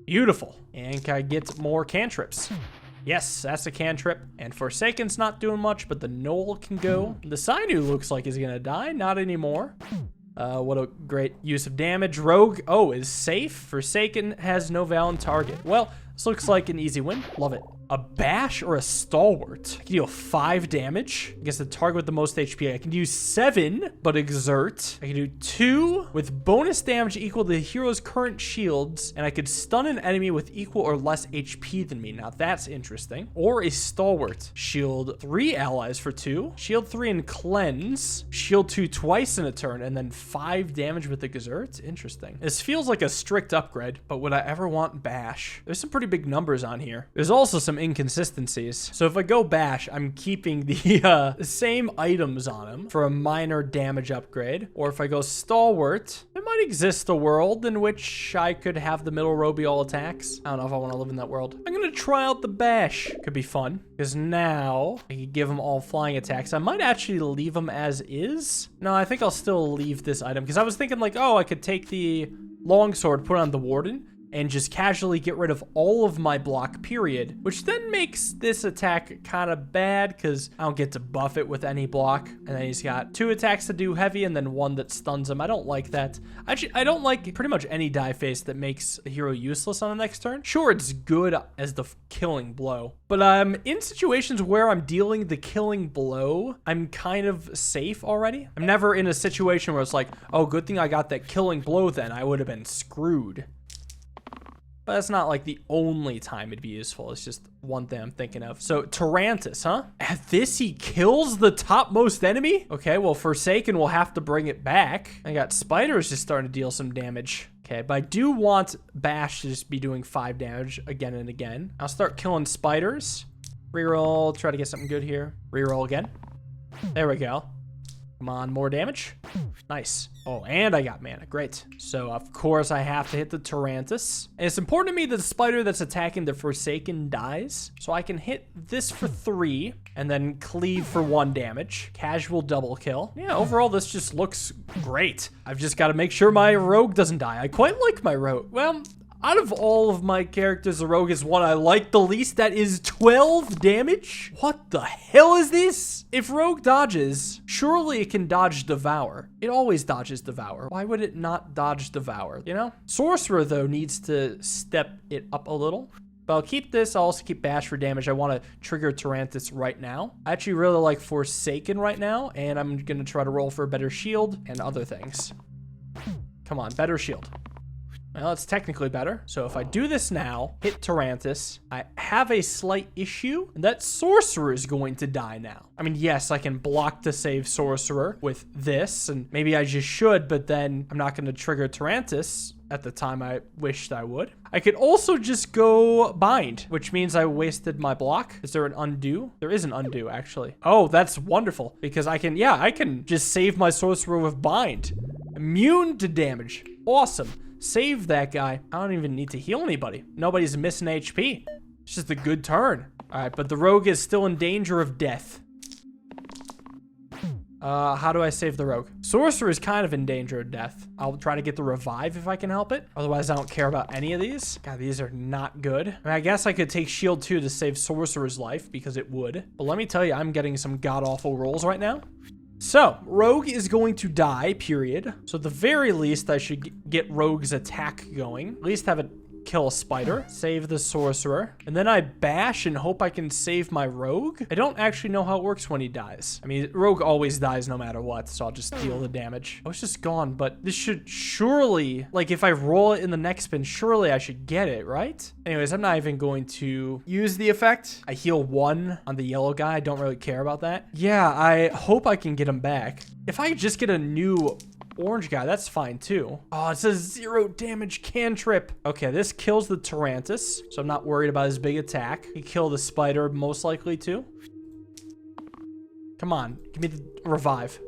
Beautiful. And can I get more cantrips? Yes, that's a cantrip. And Forsaken's not doing much, but the Knoll can go. The Sinew looks like he's going to die. Not anymore. What a great use of damage. Rogue, oh, is safe. Forsaken has no valid target. Well, This looks like an easy win. Love it. A bash or a stalwart? I can deal 5 damage against the target with the most HP. I can do 7, but exert. I can do 2 with bonus damage equal to the hero's current shields, and I could stun an enemy with equal or less HP than me. Now that's interesting. Or a stalwart. Shield 3 allies for 2. Shield 3 and cleanse. Shield 2 twice in a turn, and then 5 damage with the exert. Interesting. This feels like a strict upgrade, but would I ever want bash? There's some pretty big numbers on here. There's also some inconsistencies. So if I go bash, I'm keeping the same items on him for a minor damage upgrade. Or if I go stalwart, there might exist a world in which I could have the middle row be all attacks. I don't know if I want to live in that world. I'm gonna try out the bash. Could be fun because now I can give them all flying attacks. I might actually leave them as is. No, I think I'll still leave this item because I was thinking like, oh, I could take the longsword, put it on the warden, and just casually get rid of all of my block, period. Which then makes this attack kind of bad because I don't get to buff it with any block. And then he's got 2 attacks to do heavy and then 1 that stuns him. I don't like that. Actually, I don't like pretty much any die face that makes a hero useless on the next turn. Sure, it's good as the killing blow. But in situations where I'm dealing the killing blow, I'm kind of safe already. I'm never in a situation where it's like, oh, good thing I got that killing blow then. I would have been screwed. But that's not like the only time it'd be useful. It's just one thing I'm thinking of. So Tarantis, huh? At this, he kills the topmost enemy? Okay, well, Forsaken will have to bring it back. I got spiders just starting to deal some damage. Okay, but I do want bash to just be doing 5 damage again and again. I'll start killing spiders. Reroll, try to get something good here. Reroll again. There we go. Come on, more damage. Nice. Oh, and I got mana. Great. So, of course, I have to hit the Tarantis. And it's important to me that the spider that's attacking the Forsaken dies. So I can hit this for 3 and then cleave for 1 damage. Casual double kill. Yeah, overall, this just looks great. I've just got to make sure my rogue doesn't die. I quite like my rogue. Well, out of all of my characters, the rogue is one I like the least. That is 12 damage. What the hell is this? If rogue dodges, surely it can dodge devour. It always dodges devour. Why would it not dodge devour, you know? Sorcerer, though, needs to step it up a little. But I'll keep this. I'll also keep bash for damage. I want to trigger Tarantis right now. I actually really like Forsaken right now, and I'm going to try to roll for a better shield and other things. Come on, better shield. Well, it's technically better. So if I do this now, hit Tarantis, I have a slight issue, and that Sorcerer is going to die now. I mean, yes, I can block to save Sorcerer with this, and maybe I just should, but then I'm not going to trigger Tarantis at the time I wished I would. I could also just go bind, which means I wasted my block. Is there an undo? There is an undo, actually. Oh, that's wonderful, because I can just save my Sorcerer with bind. Immune to damage. Awesome. Save that guy. I don't even need to heal anybody. Nobody's missing HP. It's just a good turn. All right, but the rogue is still in danger of death. How do I save the rogue? Sorcerer is kind of in danger of death. I'll try to get the revive if I can help it. Otherwise, I don't care about any of these. God, these are not good. I mean, I guess I could take shield 2 to save Sorcerer's life because it would. But let me tell you, I'm getting some god-awful rolls right now. So, Rogue is going to die, period. So at the very least, I should get Rogue's attack going. At least have it kill a spider. Save the Sorcerer. And then I bash and hope I can save my Rogue. I don't actually know how it works when he dies. I mean, Rogue always dies no matter what, so I'll just deal the damage. Oh, it's just gone, but this should surely, like if I roll it in the next spin, surely I should get it, right? Anyways, I'm not even going to use the effect. I heal 1 on the yellow guy. I don't really care about that. Yeah, I hope I can get him back. If I just get a new orange guy, that's fine too. Oh, it says 0 damage cantrip. Okay, this kills the Tarantis, so I'm not worried about his big attack. He killed the spider, most likely too. Come on, give me the revive.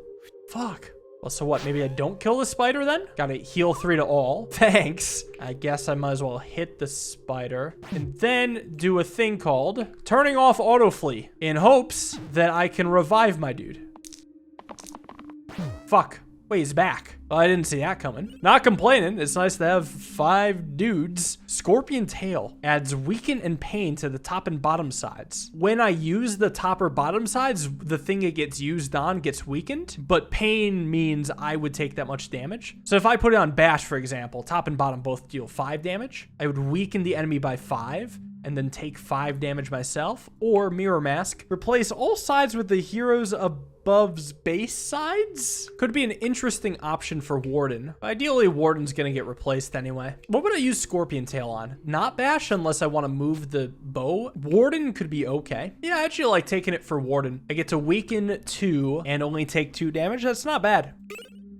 Fuck. Well, so what? Maybe I don't kill the spider then? Gotta heal 3 to all. Thanks. I guess I might as well hit the spider and then do a thing called turning off autoflee in hopes that I can revive my dude. Fuck. Wait, he's back. Oh, I didn't see that coming. Not complaining. It's nice to have 5 dudes. Scorpion Tail adds weaken and pain to the top and bottom sides. When I use the top or bottom sides, the thing it gets used on gets weakened, but pain means I would take that much damage. So if I put it on bash, for example, top and bottom both deal 5 damage. I would weaken the enemy by 5 and then take 5 damage myself. Or Mirror Mask, replace all sides with the hero's above's base sides. Could be an interesting option for Warden. Ideally, Warden's gonna get replaced anyway. What would I use Scorpion Tail on? Not bash unless I want to move the bow. Warden could be okay. Yeah, I actually like taking it for Warden. I get to weaken 2 and only take 2 damage. That's not bad.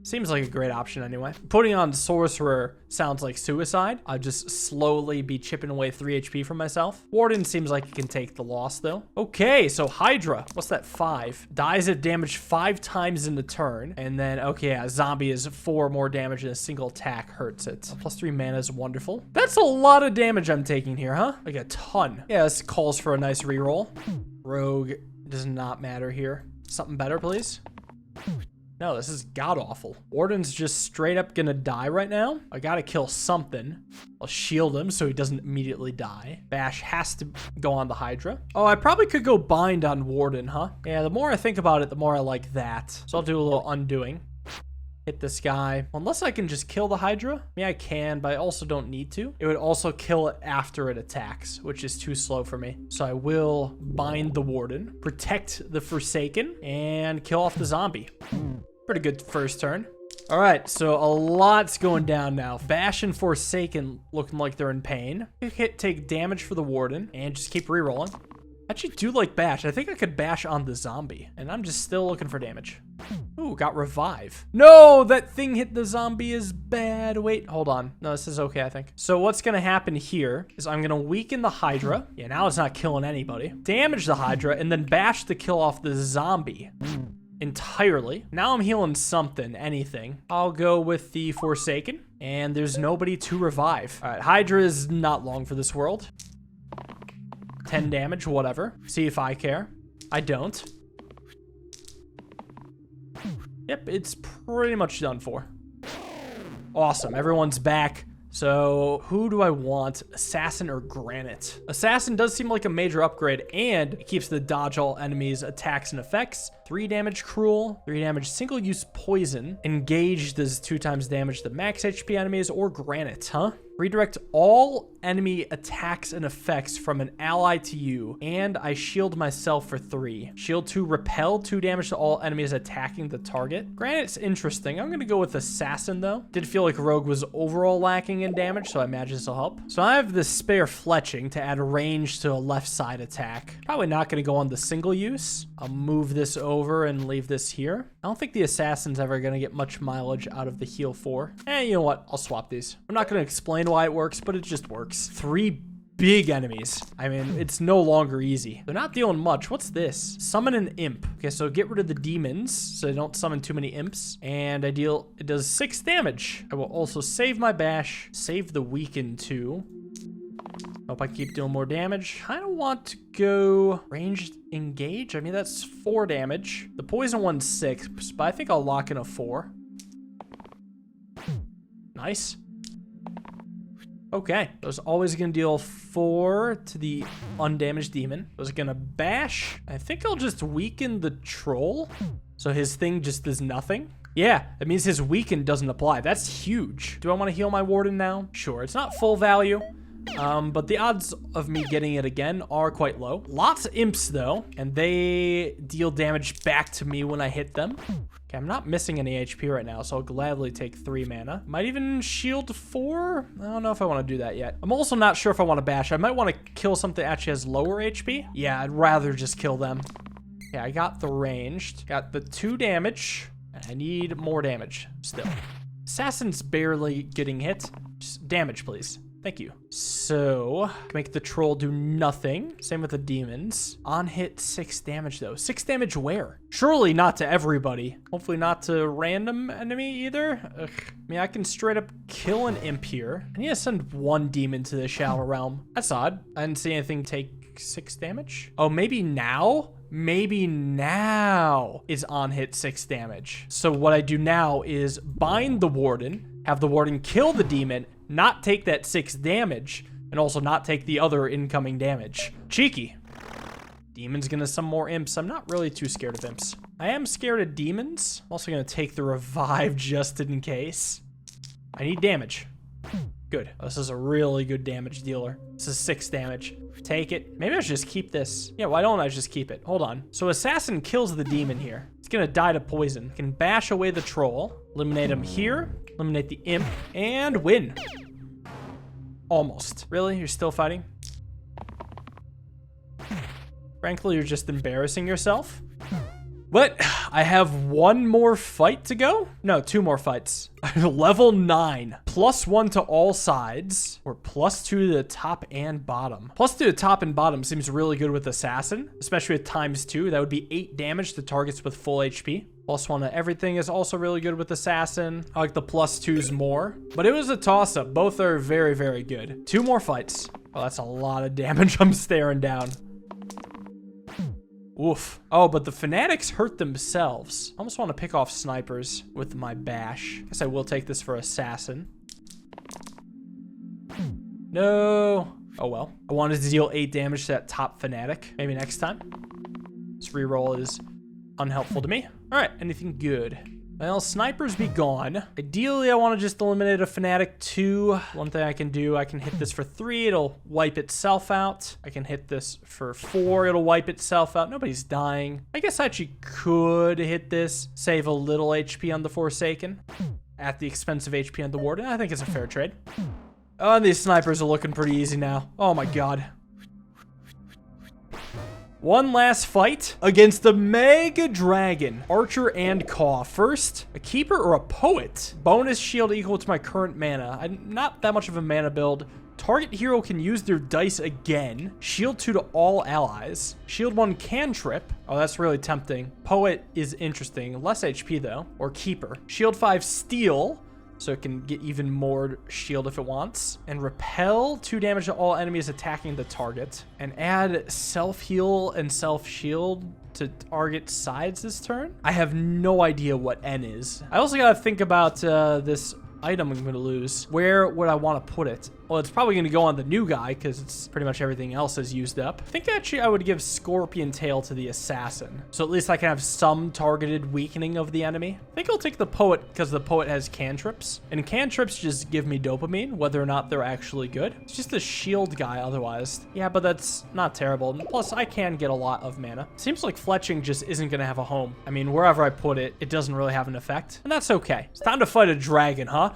Seems like a great option anyway. Putting on Sorcerer sounds like suicide. I'll just slowly be chipping away 3 HP from myself. Warden seems like he can take the loss though. Okay, so Hydra, what's that 5? Dies at damage 5 times in the turn. And then, okay, yeah, Zombie is 4 more damage and a single attack hurts it. Plus 3 mana is wonderful. That's a lot of damage I'm taking here, huh? Like a ton. Yeah, this calls for a nice reroll. Rogue does not matter here. Something better, please. No, this is god-awful. Warden's just straight up gonna die right now. I gotta kill something. I'll shield him so he doesn't immediately die. Bash has to go on the Hydra. Oh, I probably could go bind on Warden, huh? Yeah, the more I think about it, the more I like that. So I'll do a little undoing. Hit this guy. Unless I can just kill the Hydra. I mean, I can, but I also don't need to. It would also kill it after it attacks, which is too slow for me. So I will bind the Warden, protect the Forsaken, and kill off the zombie. Pretty good first turn. All right, so a lot's going down now. Bash and Forsaken looking like they're in pain. Take damage for the Warden and just keep rerolling. I actually do like bash. I think I could bash on the zombie, and I'm just still looking for damage. Ooh, got revive. No, that thing hit the zombie is bad. Wait, hold on. No, this is okay, I think. So what's gonna happen here is I'm gonna weaken the Hydra. Yeah, now it's not killing anybody. Damage the Hydra, and then bash to kill off the zombie. Entirely. Now I'm healing something, anything. I'll go with the Forsaken, and there's nobody to revive. All right, Hydra is not long for this world. 10 damage, whatever. See if I care. I don't. Yep, it's pretty much done for. Awesome, everyone's back. So who do I want? Assassin or Granite? Assassin does seem like a major upgrade, and it keeps the dodge all enemies' attacks and effects. 3 damage cruel, 3 damage single use poison. Engage does 2 times damage to max HP enemies, or Granite, huh? Redirect all enemy attacks and effects from an ally to you, and I shield myself for 3. Shield 2, repel 2 damage to all enemies attacking the target. Granite's interesting. I'm gonna go with Assassin though. Did feel like Rogue was overall lacking in damage, so I imagine this will help. So I have the spare fletching to add range to a left side attack. Probably not gonna go on the single use. I'll move this over and leave this here. I don't think the Assassin's ever gonna get much mileage out of the heal 4. You know what? I'll swap these. I'm not gonna explain why it works, but it just works. 3 big enemies. I mean, it's no longer easy. They're not dealing much. What's this? Summon an imp. Okay, so get rid of the demons so they don't summon too many imps. And it does 6 damage. I will also save my bash, save the weaken too. Hope I keep doing more damage. I don't want to go ranged engage. I mean, that's 4 damage. The poison one's 6, but I think I'll lock in a 4. Nice. Okay, those always gonna deal 4 to the undamaged demon. Those are gonna bash. I think I'll just weaken the troll, so his thing just does nothing. Yeah, that means his weaken doesn't apply. That's huge. Do I want to heal my Warden now? Sure, it's not full value. But the odds of me getting it again are quite low. Lots of imps though, and they deal damage back to me when I hit them. Okay, I'm not missing any HP right now, so I'll gladly take 3 mana. Might even shield 4? I don't know if I want to do that yet. I'm also not sure if I want to bash. I might want to kill something that actually has lower HP. Yeah, I'd rather just kill them. Yeah, I got the ranged. Got the 2 damage. I need more damage still. Assassin's barely getting hit. Just damage, please. Thank you. So, make the troll do nothing. Same with the demons. On hit 6 damage though. 6 damage where? Surely not to everybody. Hopefully not to random enemy either. Ugh. I mean, I can straight up kill an imp here. I need to send 1 demon to the Shallow Realm. That's odd. I didn't see anything take 6 damage. Oh, maybe now? maybe now is on hit 6 damage. So what I do now is bind the warden, have the warden kill the demon, not take that 6 damage, and also not take the other incoming damage. Cheeky. Demon's gonna summon more imps. I'm not really too scared of imps. I am scared of demons. I'm also gonna take the revive just in case. I need damage. Good. This is a really good damage dealer. This is 6 damage. Take it. Maybe I should just keep this. Yeah, why don't I just keep it? Hold on. So assassin kills the demon here. It's gonna die to poison. Can bash away the troll. Eliminate him here. Eliminate the imp. And win. Almost. Really? You're still fighting? Frankly, you're just embarrassing yourself. What? I have 1 more fight to go? No, 2 more fights. Level 9. +1 to all sides, or +2 to the top and bottom. +2 to top and bottom seems really good with Assassin, especially with ×2. That would be 8 damage to targets with full HP. +1 to everything is also really good with Assassin. I like the +2s more, but it was a toss-up. Both are very, very good. 2 more fights. Oh, that's a lot of damage I'm staring down. Oof. Oh, but the Fanatics hurt themselves. I almost want to pick off snipers with my bash. Guess I will take this for Assassin. No. Oh well. I wanted to deal 8 damage to that top Fanatic. Maybe next time. This reroll is unhelpful to me. All right, anything good? Well, snipers be gone. Ideally, I want to just eliminate a Fanatic 2. One thing I can do, I can hit this for 3. It'll wipe itself out. I can hit this for 4. It'll wipe itself out. Nobody's dying. I guess I actually could hit this, save a little HP on the Forsaken at the expense of HP on the Warden. I think it's a fair trade. Oh, and these snipers are looking pretty easy now. Oh my god. One last fight against the Mega Dragon. Archer and Caw. First, a Keeper or a Poet. Bonus shield equal to my current mana. I'm not that much of a mana build. Target hero can use their dice again. Shield 2 to all allies. Shield 1 cantrip. Oh, that's really tempting. Poet is interesting. Less HP though. Or Keeper. Shield 5 steal. So it can get even more shield if it wants. And repel 2 damage to all enemies attacking the target. And add self-heal and self-shield to target sides this turn. I have no idea what N is. I also gotta think about this item I'm gonna lose. Where would I want to put it? Well, it's probably gonna go on the new guy because it's pretty much everything else is used up. I think actually I would give Scorpion Tail to the Assassin. So at least I can have some targeted weakening of the enemy. I think I'll take the Poet because the Poet has cantrips. And cantrips just give me dopamine, whether or not they're actually good. It's just a shield guy otherwise. Yeah, but that's not terrible. Plus, I can get a lot of mana. Seems like fletching just isn't gonna have a home. I mean, wherever I put it, it doesn't really have an effect. And that's okay. It's time to fight a dragon, huh?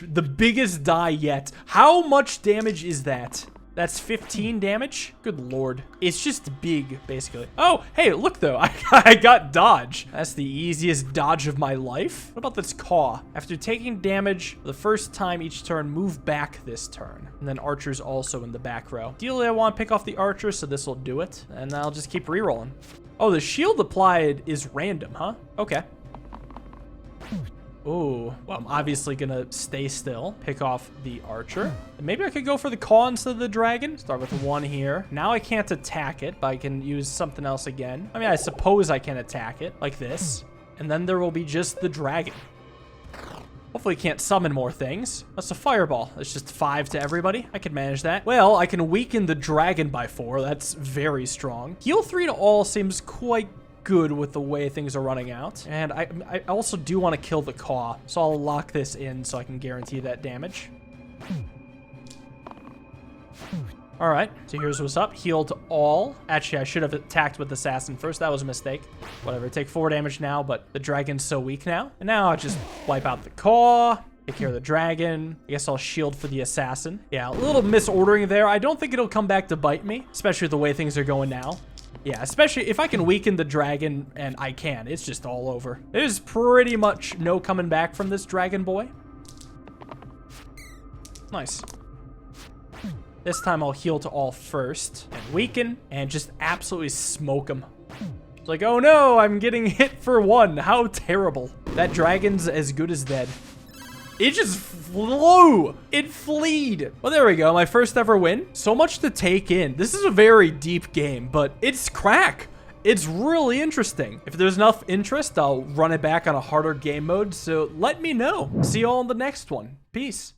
The biggest die yet. How much damage is that? That's 15 damage? Good lord. It's just big, basically. Oh, hey, look though. I got dodge. That's the easiest dodge of my life. What about this Caw? After taking damage the first time each turn, move back this turn. And then Archer's also in the back row. Ideally, I want to pick off the Archer, so this will do it. And I'll just keep rerolling. Oh, the shield applied is random, huh? Okay. Oh, well, I'm obviously gonna stay still, pick off the Archer. And maybe I could go for the Caw instead of the Dragon. Start with 1 here. Now I can't attack it, but I can use something else again. I mean, I suppose I can attack it, like this. And then there will be just the Dragon. Hopefully can't summon more things. That's a Fireball. It's just 5 to everybody. I can manage that. Well, I can weaken the Dragon by 4. That's very strong. Heal 3 to all seems quite good with the way things are running out. And I also do want to kill the Caw, so I'll lock this in so I can guarantee that damage. All right, so here's what's up. Heal to all. Actually, I should have attacked with Assassin first. That was a mistake. Whatever, take 4 damage now, but the Dragon's so weak now. And now I'll just wipe out the Caw, take care of the Dragon. I guess I'll shield for the Assassin. Yeah, a little misordering there. I don't think it'll come back to bite me, especially with the way things are going now. Yeah, especially if I can weaken the Dragon, and I can. It's just all over. There's pretty much no coming back from this Dragon boy. Nice. This time I'll heal to all first, and weaken, and just absolutely smoke him. It's like, oh no, I'm getting hit for 1. How terrible. That Dragon's as good as dead. It just flew. It fleed. Well, there we go. My first ever win. So much to take in. This is a very deep game, but it's crack. It's really interesting. If there's enough interest, I'll run it back on a harder game mode, so let me know. See you all in the next one. Peace.